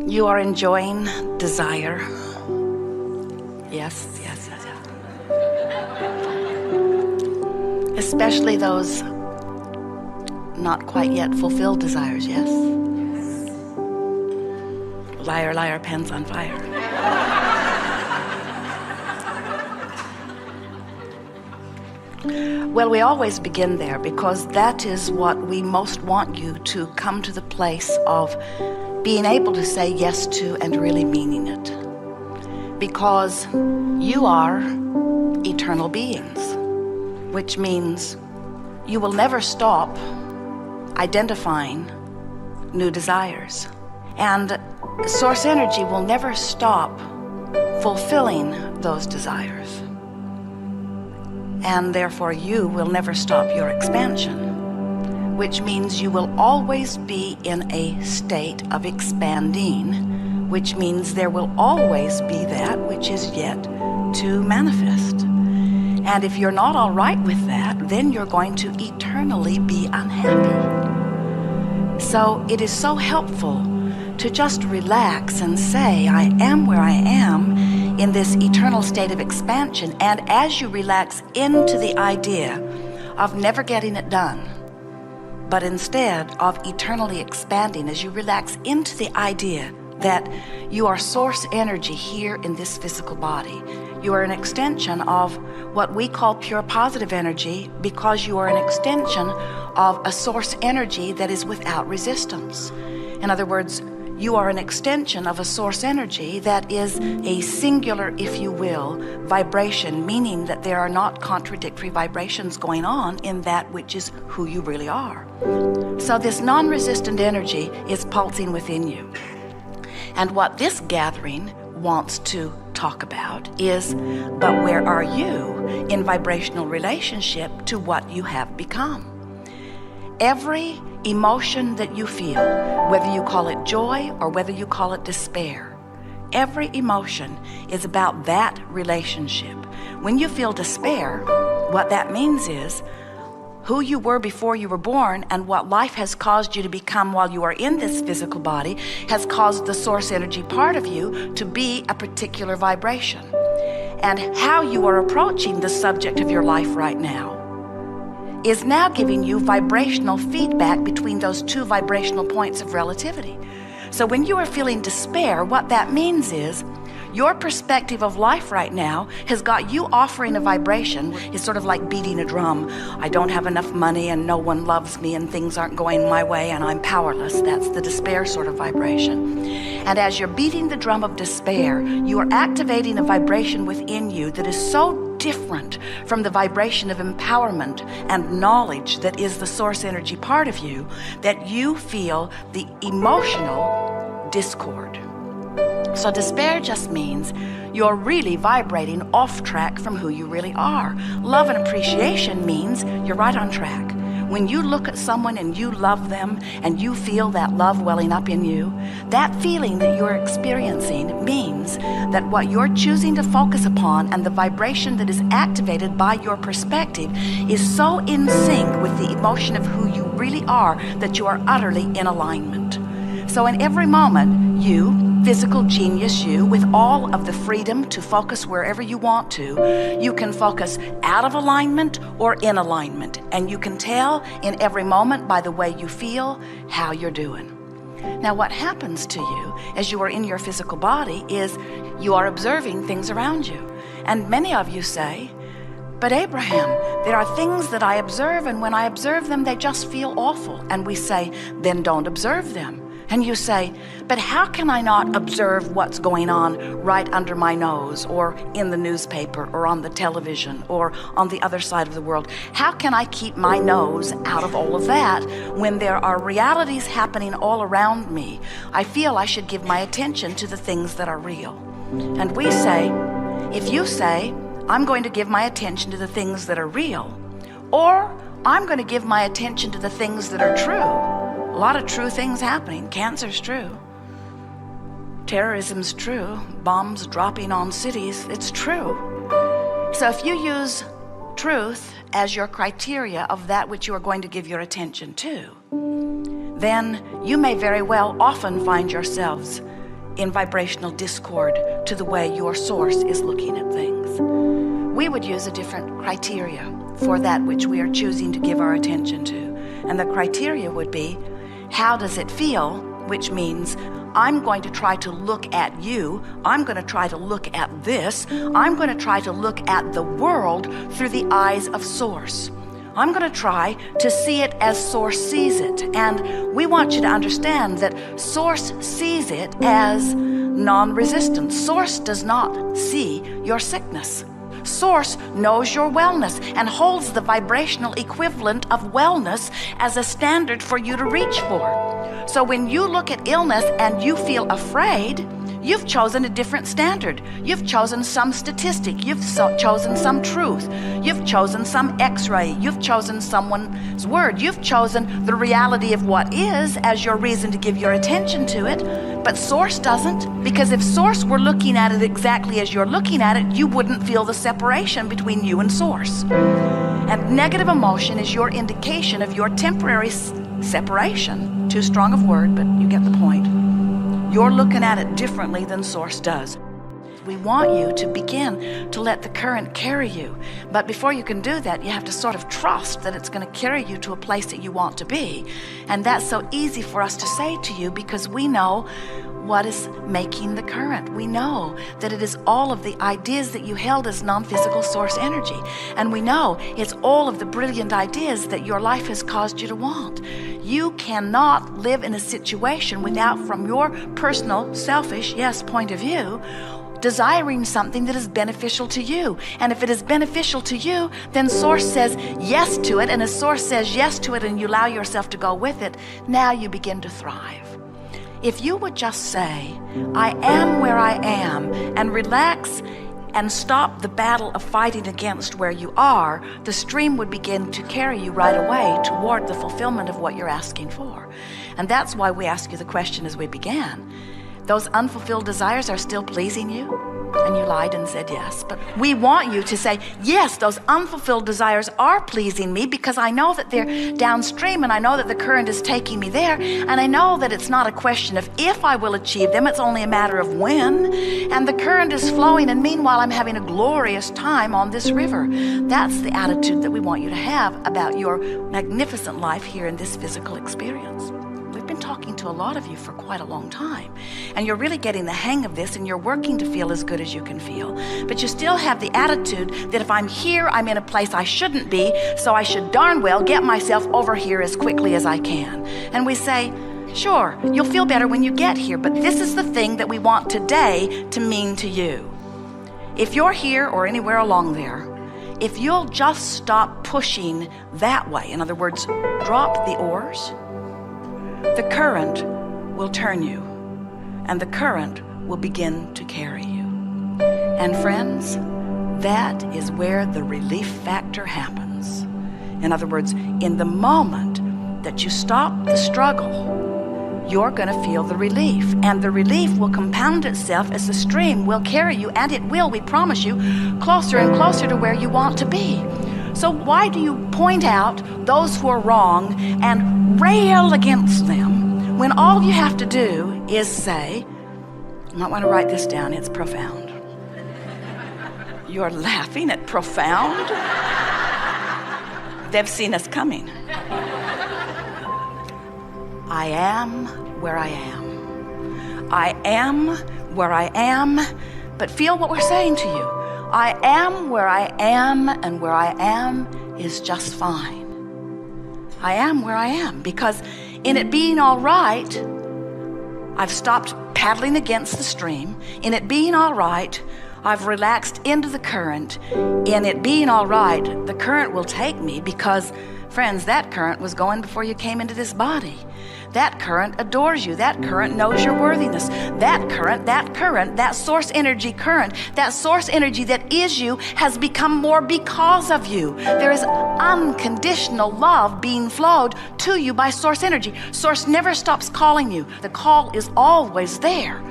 You are enjoying desire. Yes, yes, yes, yes. Especially those not quite yet fulfilled desires, yes? Liar, liar, pants on fire. Well, we always begin there because that is what we most want you to come to the place of being able to say yes to and really meaning it. Because you are eternal beings, which means you will never stop identifying new desires. And source energy will never stop fulfilling those desires. And therefore you will never stop your expansion, which means you will always be in a state of expanding, which means there will always be that which is yet to manifest. And if you're not all right with that, then you're going to eternally be unhappy. So it is so helpful to just relax and say, I am where I am in this eternal state of expansion. And as you relax into the idea of never getting it done, but instead of eternally expanding, as you relax into the idea that you are source energy here in this physical body, you are an extension of what we call pure positive energy, because you are an extension of a source energy that is without resistance. In other words, you are an extension of a source energy that is a singular, if you will, vibration, meaning that there are not contradictory vibrations going on in that which is who you really are. So this non-resistant energy is pulsing within you. And what this gathering wants to talk about is, but where are you in vibrational relationship to what you have become? Every emotion that you feel, whether you call it joy or whether you call it despair, every emotion is about that relationship. When you feel despair, what that means is who you were before you were born and what life has caused you to become while you are in this physical body has caused the source energy part of you to be a particular vibration. And how you are approaching the subject of your life right now is now giving you vibrational feedback between those two vibrational points of relativity. So when you are feeling despair, what that means is your perspective of life right now has got you offering a vibration. It's sort of like beating a drum. I don't have enough money and no one loves me and things aren't going my way and I'm powerless. That's the despair sort of vibration. And as you're beating the drum of despair, you are activating a vibration within you that is so different from the vibration of empowerment and knowledge that is the source energy part of you, that you feel the emotional discord. So despair just means you're really vibrating off track from who you really are. Love and appreciation means you're right on track. When you look at someone and you love them and you feel that love welling up in you, that feeling that you're experiencing means that what you're choosing to focus upon and the vibration that is activated by your perspective is so in sync with the emotion of who you really are that you are utterly in alignment. So in every moment, you, physical genius you, with all of the freedom to focus wherever you want to, you can focus out of alignment or in alignment. And you can tell in every moment by the way you feel how you're doing. Now what happens to you as you are in your physical body is you are observing things around you. And many of you say, but Abraham, there are things that I observe and when I observe them, they just feel awful. And we say, then don't observe them. And you say, but how can I not observe what's going on right under my nose or in the newspaper or on the television or on the other side of the world? How can I keep my nose out of all of that when there are realities happening all around me? I feel I should give my attention to the things that are real. And we say, if you say, I'm going to give my attention to the things that are real, or I'm going to give my attention to the things that are true. A lot of true things happening. Cancer's true. Terrorism's true. Bombs dropping on cities, it's true. So if you use truth as your criteria of that which you are going to give your attention to, then you may very well often find yourselves in vibrational discord to the way your source is looking at things. We would use a different criteria for that which we are choosing to give our attention to. And the criteria would be, how does it feel? Which means I'm going to try to look at you. I'm going to try to look at this. I'm going to try to look at the world through the eyes of Source. I'm going to try to see it as Source sees it. And we want you to understand that Source sees it as non-resistant. Source does not see your sickness. Source knows your wellness and holds the vibrational equivalent of wellness as a standard for you to reach for. So when you look at illness and you feel afraid, you've chosen a different standard. You've chosen some statistic. You've chosen some truth. You've chosen some x-ray. You've chosen someone's word. You've chosen the reality of what is as your reason to give your attention to it. But Source doesn't, because if Source were looking at it exactly as you're looking at it, you wouldn't feel the separation between you and Source. And negative emotion is your indication of your temporary separation. Too strong of word, but you get the point. You're looking at it differently than Source does. We want you to begin to let the current carry you. But before you can do that, you have to sort of trust that it's going to carry you to a place that you want to be. And that's so easy for us to say to you because we know what is making the current. We know that it is all of the ideas that you held as non-physical Source energy. And we know it's all of the brilliant ideas that your life has caused you to want. You cannot live in a situation without, from your personal, selfish, point of view, desiring something that is beneficial to you. And if it is beneficial to you, then Source says yes to it. And as Source says yes to it and you allow yourself to go with it, now you begin to thrive. If you would just say, I am where I am, and relax and stop the battle of fighting against where you are, the stream would begin to carry you right away toward the fulfillment of what you're asking for. And that's why we ask you the question as we began. Those unfulfilled desires are still pleasing you? And you lied and said yes. But we want you to say, yes, those unfulfilled desires are pleasing me because I know that they're downstream and I know that the current is taking me there. And I know that it's not a question of if I will achieve them, it's only a matter of when. And the current is flowing and meanwhile I'm having a glorious time on this river. That's the attitude that we want you to have about your magnificent life here in this physical experience. We've been talking to a lot of you for quite a long time, and you're really getting the hang of this and you're working to feel as good as you can feel, but you still have the attitude that if I'm here, I'm in a place I shouldn't be, so I should darn well get myself over here as quickly as I can. And we say, sure, you'll feel better when you get here, but this is the thing that we want today to mean to you. If you're here or anywhere along there, if you'll just stop pushing that way, in other words, drop the oars, the current will turn you, and the current will begin to carry you. And friends, that is where the relief factor happens. In other words, in the moment that you stop the struggle, you're going to feel the relief, and the relief will compound itself as the stream will carry you, and it will, we promise you, closer and closer to where you want to be. So why do you point out those who are wrong and rail against them when all you have to do is say, you might want to write this down, it's profound. You're laughing at profound? They've seen us coming. I am where I am. I am where I am, but feel what we're saying to you. I am where I am, and where I am is just fine. I am where I am because in it being all right, I've stopped paddling against the stream. In it being all right, I've relaxed into the current. In it being all right, the current will take me because, friends, that current was going before you came into this body. That current adores you. That current knows your worthiness. That current, that source energy current, that source energy that is you has become more because of you. There is unconditional love being flowed to you by source energy. Source never stops calling you. The call is always there.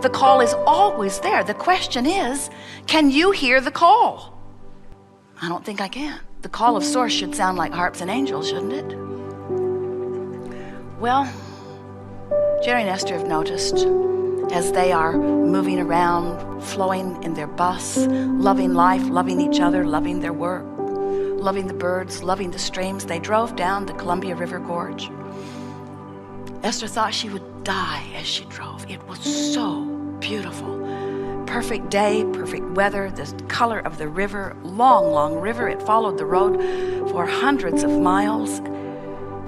The call is always there. The question is, can you hear the call? I don't think I can. The call of source should sound like harps and angels, shouldn't it? Well, Jerry and Esther have noticed, as they are moving around, flowing in their bus, loving life, loving each other, loving their work, loving the birds, loving the streams. They drove down the Columbia River Gorge. Esther thought she would die as she drove. It was so beautiful. Perfect day, perfect weather, the color of the river, long, long river. It followed the road for hundreds of miles.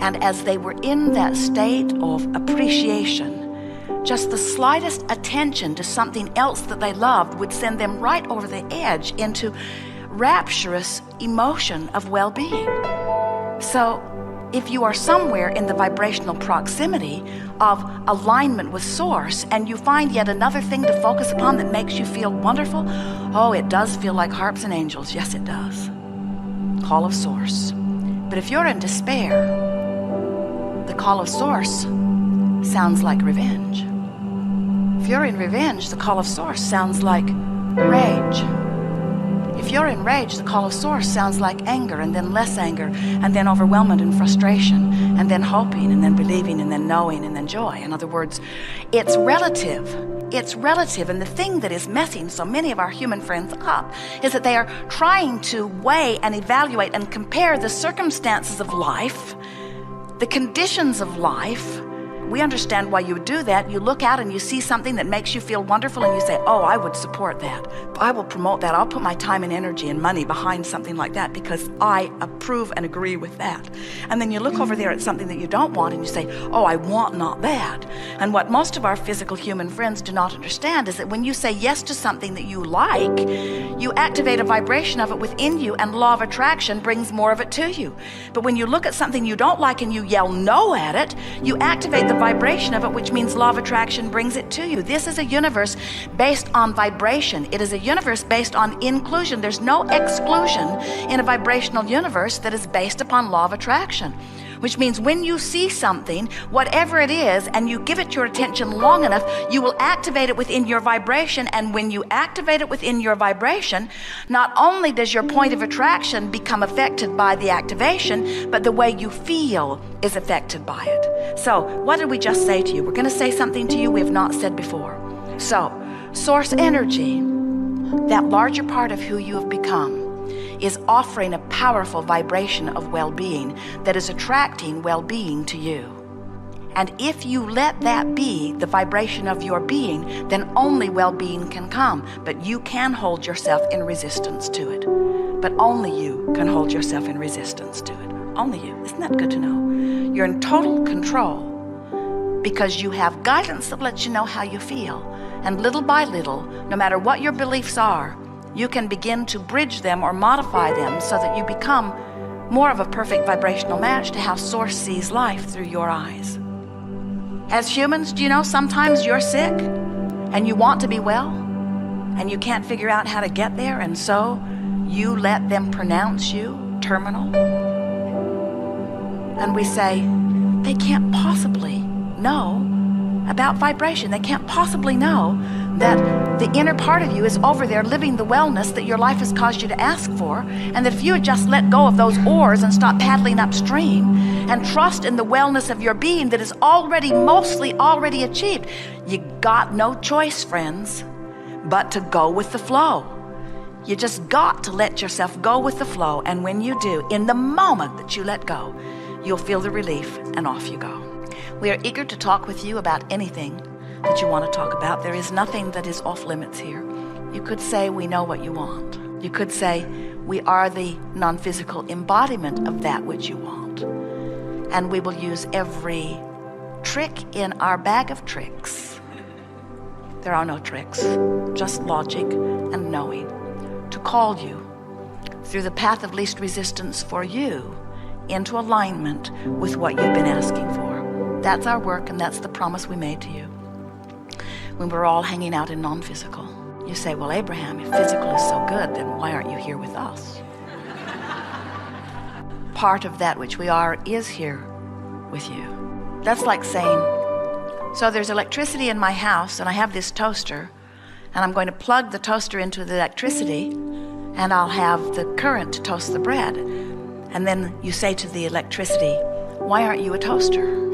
And as they were in that state of appreciation, just the slightest attention to something else that they loved would send them right over the edge into rapturous emotion of well-being. So if you are somewhere in the vibrational proximity of alignment with Source and you find yet another thing to focus upon that makes you feel wonderful, oh, it does feel like harps and angels. Yes, it does. Call of Source. But if you're in despair, the call of Source sounds like revenge. If you're in revenge, the call of Source sounds like rage. If you're in rage, the call of Source sounds like anger, and then less anger, and then overwhelmment and frustration, and then hoping, and then believing, and then knowing, and then joy. In other words, it's relative. It's relative, and the thing that is messing so many of our human friends up is that they are trying to weigh and evaluate and compare the circumstances of life, the conditions of life. We understand why you would do that. You look out and you see something that makes you feel wonderful and you say, oh, I would support that. I will promote that. I'll put my time and energy and money behind something like that because I approve and agree with that. And then you look over there at something that you don't want and you say, oh, I want not that. And what most of our physical human friends do not understand is that when you say yes to something that you like, you activate a vibration of it within you, and law of attraction brings more of it to you. But when you look at something you don't like and you yell no at it, you activate the vibration of it, which means law of attraction brings it to you. This is a universe based on vibration. It is a universe based on inclusion. There's no exclusion in a vibrational universe that is based upon law of attraction. Which means when you see something, whatever it is, and you give it your attention long enough, you will activate it within your vibration. And when you activate it within your vibration, not only does your point of attraction become affected by the activation, but the way you feel is affected by it. So what did we just say to you? We're going to say something to you we have not said before. So source energy, that larger part of who you have become, is offering a powerful vibration of well-being that is attracting well-being to you. And if you let that be the vibration of your being, then only well-being can come. But you can hold yourself in resistance to it. But only you can hold yourself in resistance to it. Only you. Isn't that good to know? You're in total control because you have guidance that lets you know how you feel. And little by little, no matter what your beliefs are, you can begin to bridge them or modify them so that you become more of a perfect vibrational match to how Source sees life through your eyes. As humans, do you know sometimes you're sick and you want to be well and you can't figure out how to get there, and so you let them pronounce you terminal? And we say, they can't possibly know about vibration. They can't possibly know that the inner part of you is over there living the wellness that your life has caused you to ask for, and that if you had just let go of those oars and stop paddling upstream and trust in the wellness of your being that is mostly already achieved, you got no choice, friends, but to go with the flow. You just got to let yourself go with the flow, and when you do, in the moment that you let go, you'll feel the relief, and off you go. We are eager to talk with you about anything that you want to talk about. There is nothing that is off limits here. You could say we know what you want. You could say we are the non-physical embodiment of that which you want. And we will use every trick in our bag of tricks. There are no tricks, just logic and knowing, to call you through the path of least resistance for you into alignment with what you've been asking for. That's our work, and that's the promise we made to you when we're all hanging out in non-physical. You say, well, Abraham, if physical is so good, then why aren't you here with us? Part of that which we are is here with you. That's like saying, so there's electricity in my house, and I have this toaster, and I'm going to plug the toaster into the electricity, and I'll have the current to toast the bread. And then you say to the electricity, why aren't you a toaster?